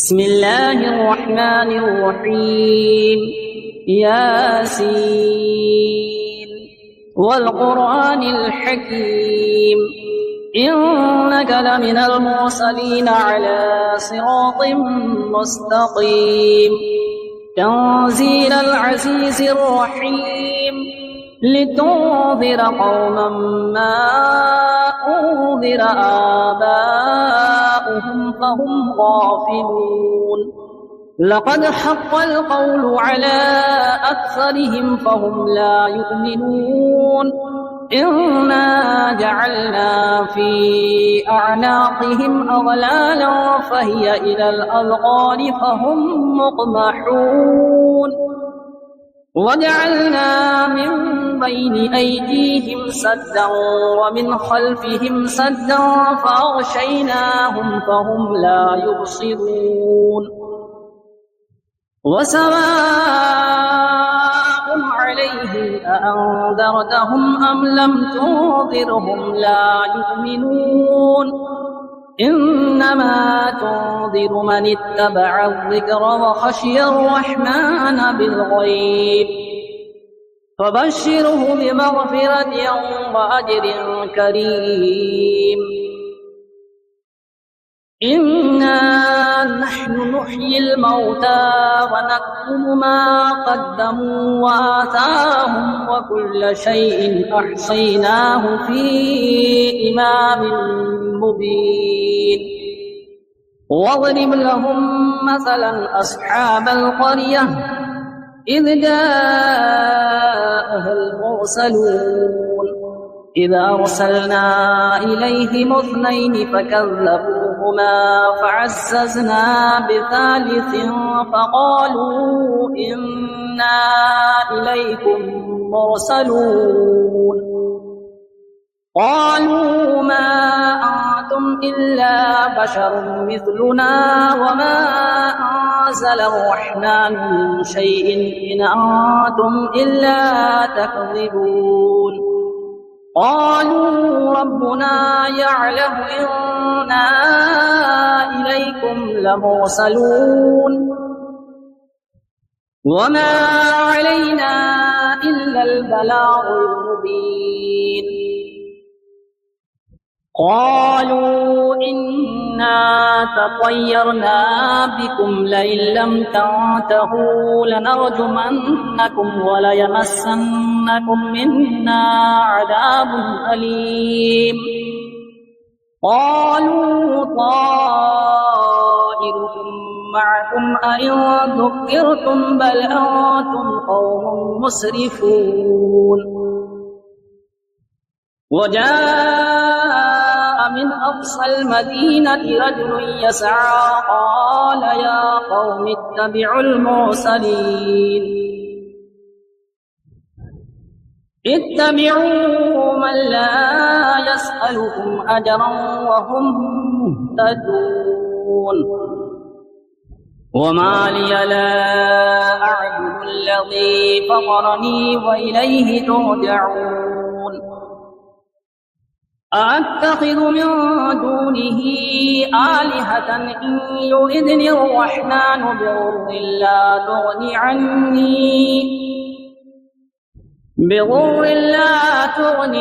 بسم الله الرحمن الرحيم. ياسين والقرآن الحكيم إنك لمن المرسلين على صراط مستقيم تنزيل العزيز الرحيم لتنذر قوما ما أنذر آباؤهم فهم غافلون لقد حق القول على أكثرهم فهم لا يؤمنون إنا جعلنا في أعناقهم أغلالا فهي إلى الأذقان فهم مقمحون وجعلنا من بين أيديهم سدا ومن خلفهم سدا فأغشيناهم فهم لا يبصرون وسواء عليهم أأنذرتهم أم لم تنذرهم لا يؤمنون إنما تنذر من اتبع الذكر وخشي الرحمن بالغيب فبشره بمغفرة وأجر كريم إنا نحن نحيي الموتى ونكتب ما قدموا وآثارهم وكل شيء أحصيناه في إمام مبين واضرب لهم مثلا أصحاب القرية إذ جاءها المرسلون إذ أرسلنا إليهم اثنين فكذبوهما فعززنا بثالث فقالوا إنا إليكم مرسلون قالوا ما أنتم إلا بشر مثلنا وما أنزل الرحمن من شيء إن أنتم إلا تكذبون قالوا ربنا يعلم إنا إليكم لمرسلون وما علينا إلا البلاغ المبين قالوا إنا تطيرنا بكم لئن لم تنتهوا لنرجمنكم وليمسنكم منا عذاب أليم قالوا طائركم معكم أئن ذكرتم بل أنتم قوم مسرفون وجاء من أقصى المدينة رجل يسعى قال يا قوم اتبعوا المرسلين اتبعوا من لا يسألكم أجرا وهم مهتدون وما لي لا أعبد الذي فطرني وإليه ترجعون أأتخذ من دونه آلهة إن يردني الرحمن بضر لا تغني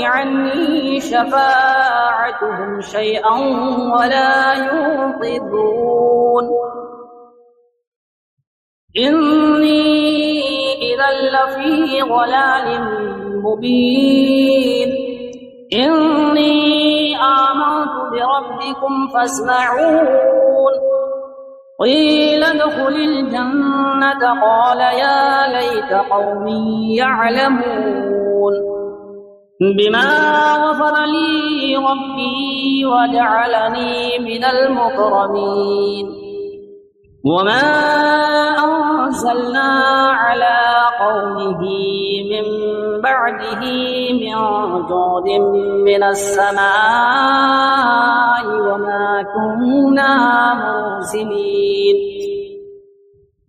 عني شفاعتهم شيئا ولا ينقذون إني إذا لفي ضلال مبين إني آمنت بربكم فاسمعون قيل ادخل الجنة قال يا ليت قومي يعلمون بما غفر لي ربي وجعلني من المكرمين وما أنزلنا على قومه من بعده من جود من السماء وما كنا منزلين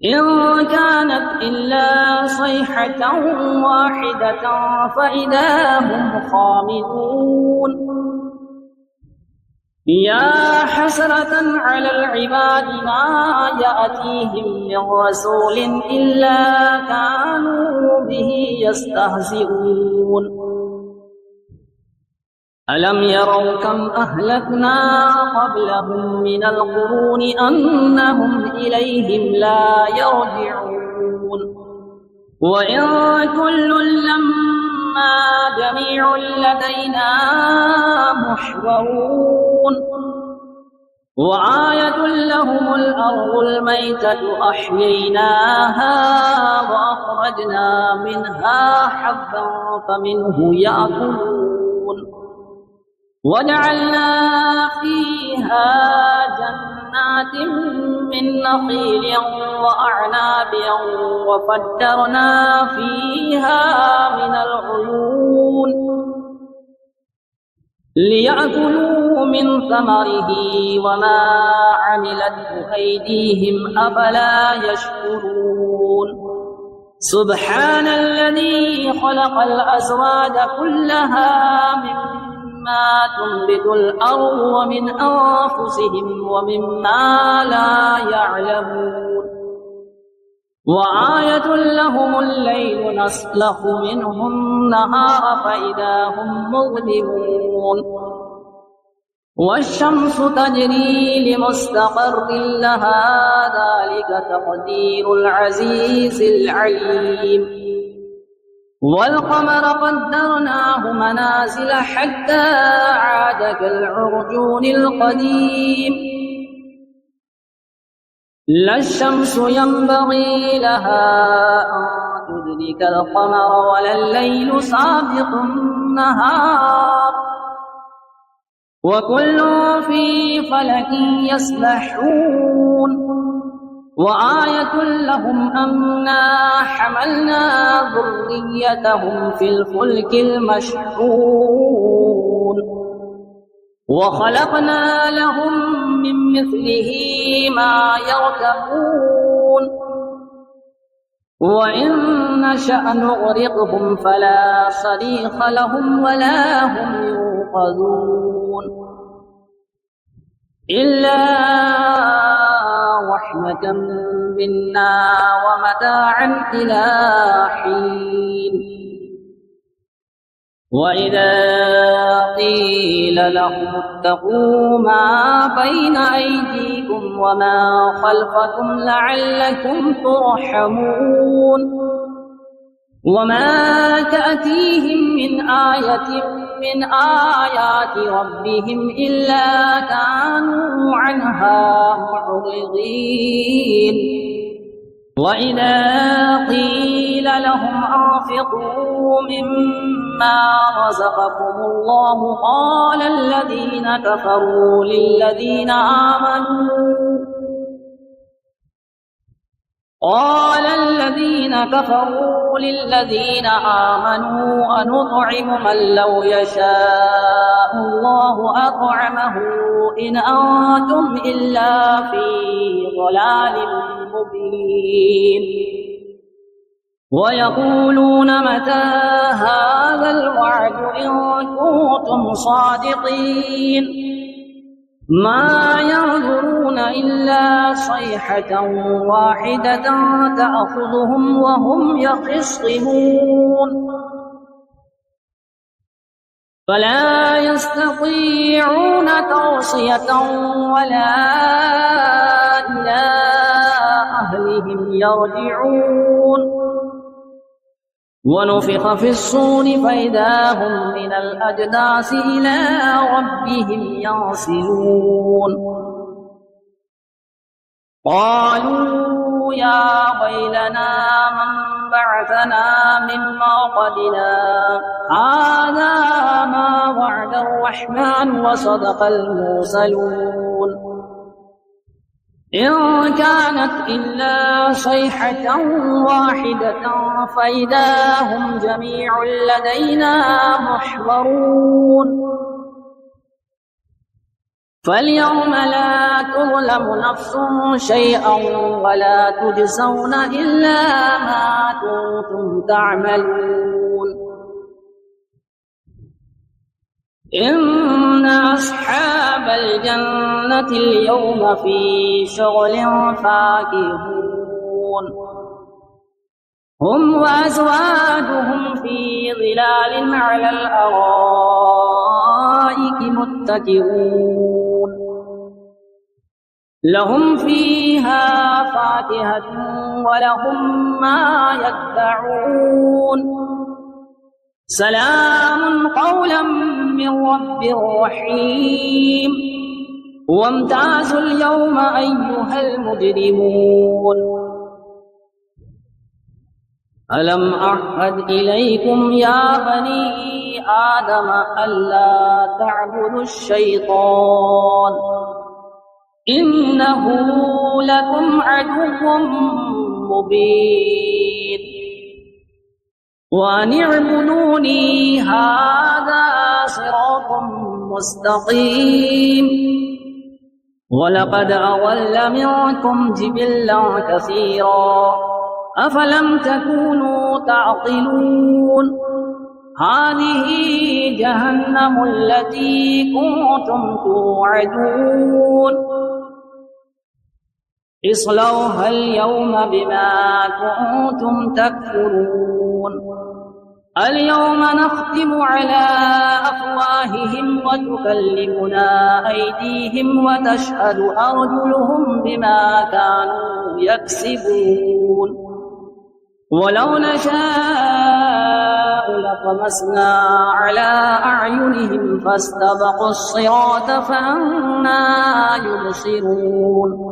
إن كانت إلا صيحة واحدة فإذا هم خامدون يا حسرة على العباد ما يأتيهم من رسول إلا كانوا به يستهزئون ألم يروا كم أهلكنا قبلهم من القرون أنهم إليهم لا يرجعون وإن كل لما جميع لدينا محضرون وآية لهم الأرض الميتة أحييناها وأخرجنا منها حبا فمنه يأكلون وجعلنا فيها جنات من نخيل وأعناب وفجرنا فيها من العيون ليأكلوا من ثمره وما عملته أيديهم أفلا يشكرون سبحان الذي خلق الأزواج كلها مما تنبت الأرض ومن أنفسهم ومما لا يعلمون وآية لهم الليل نسلخ منه النهار فإذا هم مظلمون والشمس تجري لمستقر لها ذلك تقدير العزيز العليم والقمر قدرناه منازل حتى عاد كالعرجون القديم لا الشمس ينبغي لها أن تدرك القمر ولا الليل سابق النهار وكل في فلك يسبحون وآية لهم أنا حملنا ذريتهم في الفلك المشحون وخلقنا لهم من مثله ما يركبون وإن نشأ نغرقهم فلا صريخ لهم ولا هم ينقذون إلا رحمة منا ومتاعا إلى حين وإذا قيل لهم اتقوا ما بين أيديكم وما خلفكم لعلكم ترحمون وما تأتيهم من آية من آيات ربهم إلا كانوا عنها معرضين وإذا قيل لهم أنفقوا مما رزقكم الله قال الذين كفروا للذين آمنوا أنطعم من لو يشاء الله أطعمه إن أنتم إلا في ضلال مبين ويقولون متى هذا الوعد إن كنتم صادقين ما ينظرون إلا صيحة واحدة تأخذهم وهم يخصمون فلا يستطيعون توصية ولا إلى أهلهم يرجعون ونفخ في الصور فإذا هم من الأجداث إلى ربهم ينسلون قالوا يا ويلنا من بعثنا من مرقدنا هذا ما وعد الرحمن وصدق المرسلون إن كانت إلا صيحة واحدة فإذا هم جميع لدينا محضرون فاليوم لا تظلم نفس شيئا ولا تجزون إلا ما كنتم تعملون إن أصحاب الجنة اليوم في شغل فاكهون هم وأزواجهم في ظلال على الأرائك متكئون لهم فيها فاكهة ولهم ما يدعون سلام قولا من رب رحيم وامتازوا اليوم أيها المجرمون ألم أعهد إليكم يا بني آدم ألا تعبدوا الشيطان إنه لكم عدو مبين وأن اعبدوني هذا صراط مستقيم ولقد أضل منكم جبلا كثيرا أفلم تكونوا تعقلون هذه جهنم التي كنتم توعدون اصلوها اليوم بما كنتم تكفرون اليوم نختم على أفواههم وتكلمنا أيديهم وتشهد أرجلهم بما كانوا يكسبون ولو نشاء لطمسنا على أعينهم فاستبقوا الصراط فأنى يبصرون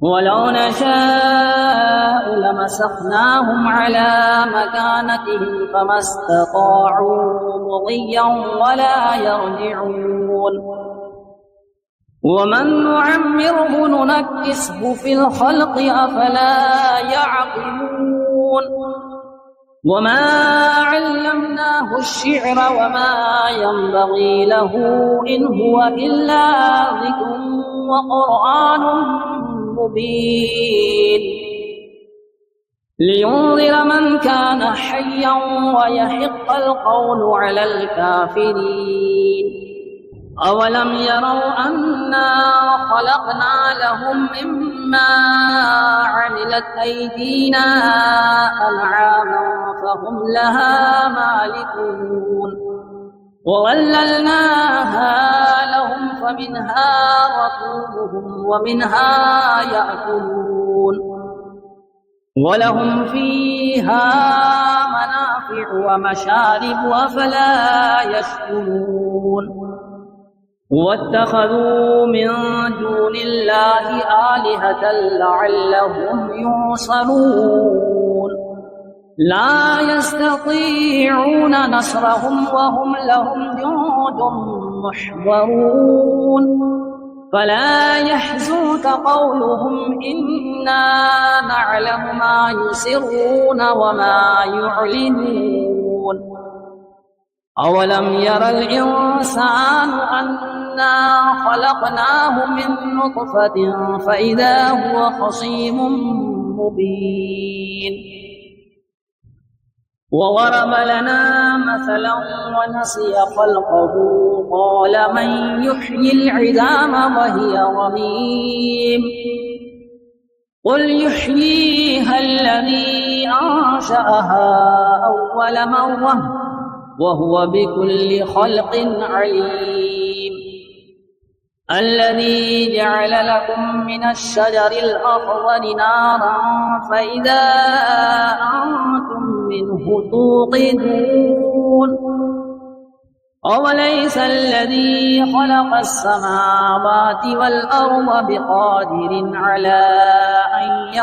ولو نشاء لمسخناهم على مكانتهم فما استطاعوا مضيا ولا يرجعون ومن نعمره ننكسه في الخلق أفلا يعقلون وما علمناه الشعر وما ينبغي له إن هو إلا ذكر وقرآن مبين لينذر من كان حيا ويحق القول على الكافرين أولم يروا أنا خلقنا لهم مما عملت أيدينا أنعاما فهم لها مالكون وظللناها لهم فمنها ركوبهم ومنها يأكلون ولهم فيها منافع ومشارب أفلا يشكرون واتخذوا من دون الله آلهة لعلهم ينصرون لا يستطيعون نصرهم وهم لهم جند محضرون فلا يحزنك قولهم إنا نعلم ما يسرون وما يعلنون أولم ير الإنسان أنا خلقناه من نطفة فإذا هو خصيم مبين وضرب لنا مثلا ونسي خلقه قال من يحيي العظام وهي رميم قل يحييها الذي أنشأها أول مرة وهو بكل خلق عليم الذي جعل لكم من الشجر الأخضر نارا فإذا أنتم منه توقدون أوليس الذي خلق السماوات والأرض بقادر على أن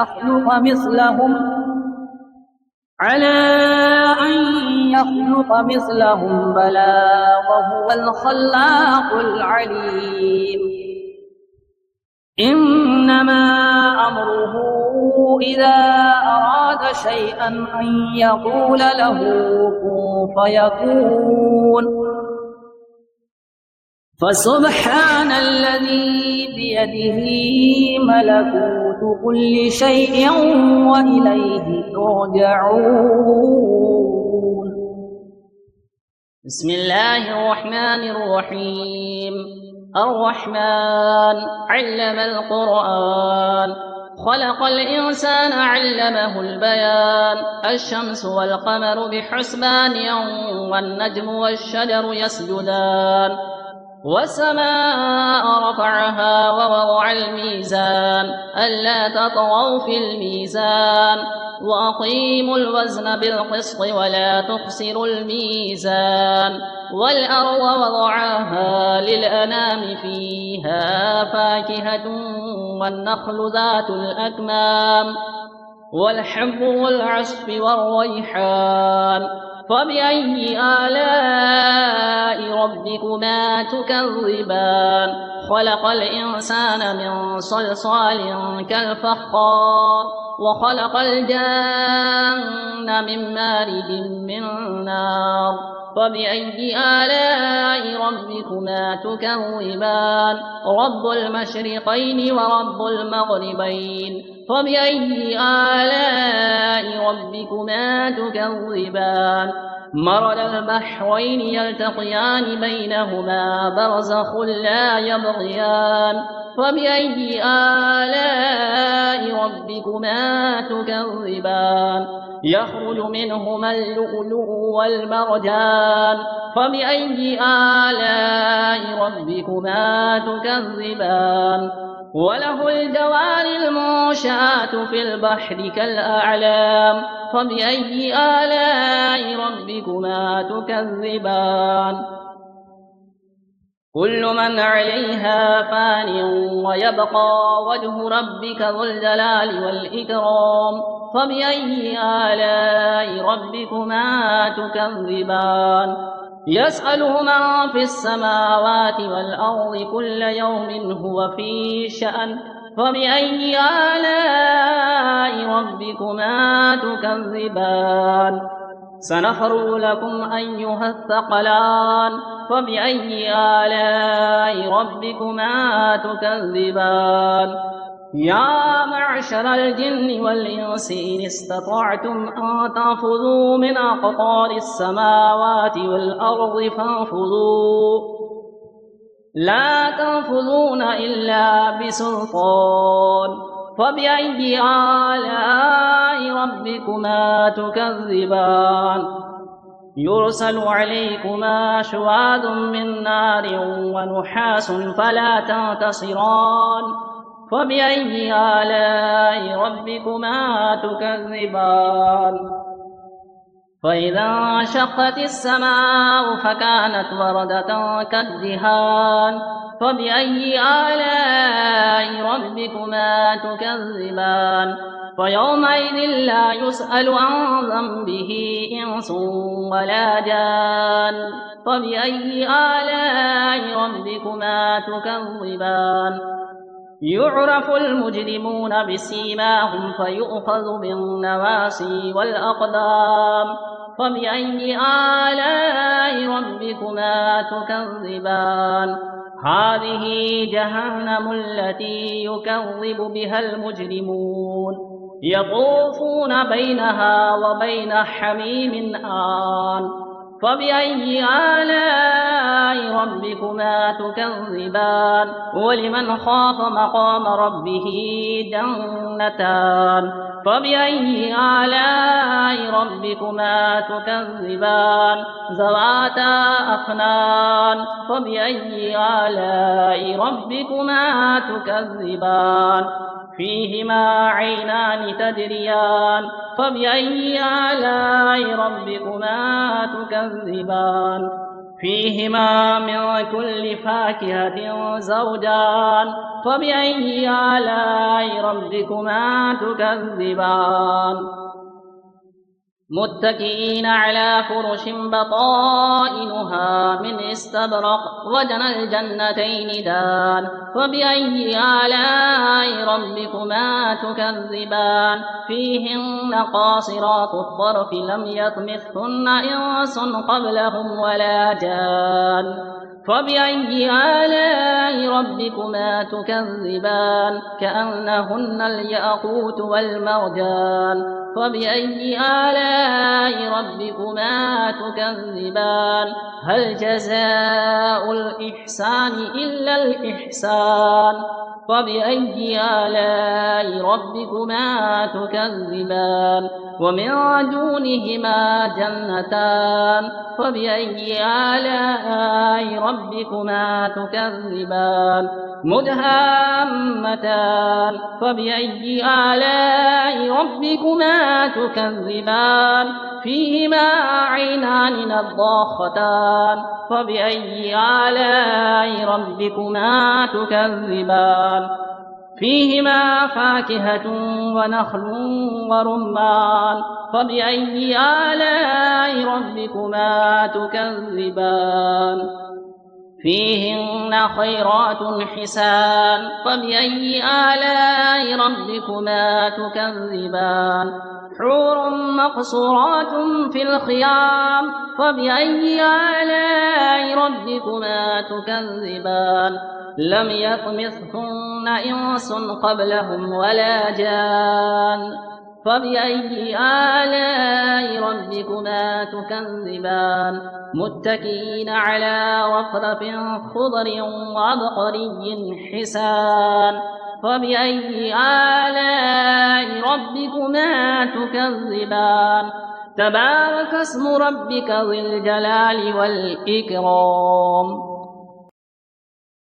يخلق مثلهم بلى وهو الخلاق العليم إنما أمره إذا أراد شيئا أن يقول له كن فيكون فسبحان الذي بيده ملكوت كل شيء وإليه ترجعون بسم الله الرحمن الرحيم. الرحمن علم القرآن، خلق الإنسان علمه البيان. الشمس والقمر بحسبان والنجم والشجر يسجدان. والسماء رفعها ووضع الميزان ألا تطغوا في الميزان وأقيموا الوزن بالقسط ولا تخسروا الميزان. والأرض وضعها للأنام فيها فاكهة والنخل ذات الأكمام والحب والعصف والريحان. فبأي آلاء ربكما تكذبان؟ خلق الإنسان من صلصال كالفخار وخلق الجن من مارد من نار. فبأي آلاء ربكما تكذبان؟ رب المشرقين ورب المغربين. فبأي آلاء ربكما تكذبان؟ مرج البحرين يلتقيان بينهما برزخ لا يبغيان. فبأي آلاء ربكما تكذبان؟ يخرج منهما اللؤلؤ والمرجان. فبأي آلاء ربكما تكذبان؟ وله الجوار المنشآت في البحر كالأعلام. فبأي آلاء ربكما تكذبان؟ كل من عليها فان ويبقى وجه ربك ذو الجلال والإكرام. فبأي آلاء ربكما تكذبان؟ يسأله من في السماوات والأرض كل يوم هو في شأن. فبأي آلاء ربكما تكذبان؟ سنفرغ لكم أيها الثقلان. فبأي آلاء ربكما تكذبان؟ يا معشر الجن والإنس إن استطعتم أن تنفذوا من أقطار السماوات والأرض فانفذوا، لا تنفذون إلا بسلطان. فبأي آلاء ربكما تكذبان؟ يرسل عليكما شواظ من نار ونحاس فلا تنتصران. فبأي آلاء ربكما تكذبان؟ فإذا انشقت السماء فكانت وردة كالدهان. فبأي آلاء ربكما تكذبان؟ فيومئذ لا يسأل عن ذنبه إنس ولا جان. فبأي آلاء ربكما تكذبان؟ يعرف المجرمون بسيماهم فيؤخذ بالنواصي والأقدام. فبأي آلاء ربكما تكذبان؟ هذه جهنم التي يكذب بها المجرمون يطوفون بينها وبين حميم آن. فبأي آلاء ربكما تكذبان؟ ولمن خاف مقام ربه جنتان. فبأي آلاء ربكما تكذبان؟ ذواتا أفنان. فبأي آلاء ربكما تكذبان؟ فيهما عينان تجريان. فبأي آلاء ربكما تكذبان؟ فيهما من كل فاكهة زوجان. فبأي آلاء ربكما تكذبان؟ متكئين على فرش بطائنها من استبرق وجنى الجنتين دان. فبأي آلاء ربكما تكذبان؟ فيهن قاصرات الطرف لم يطمثهن إنس قبلهم ولا جان. فبأي آلاء ربكما تكذبان كأنهن الياقوت والمرجان فبأي آلاء ربكما تكذبان هل جزاء الإحسان إلا الإحسان فبأي آلاء ربكما تكذبان ومن دونهما جنتان فبأي آلاء ربكما تكذبان مدهامتان فبأي آلاء ربكما تكذبان فيهما عينان نضاختان فبأي آلاء ربكما تكذبان فيهما فاكهة ونخل ورمان فبأي آلاء ربكما تكذبان فيهن خيرات حسان فبأي آلاء ربكما تكذبان حور مقصورات في الخيام فبأي آلاء ربكما تكذبان لم يطمثهن إنس قبلهم ولا جان فبأي آلاء ربكما تكذبان متكئين على رفرف خضر وعبقري حسان فبأي آلاء ربكما تكذبان تبارك اسم ربك ذي الجلال والإكرام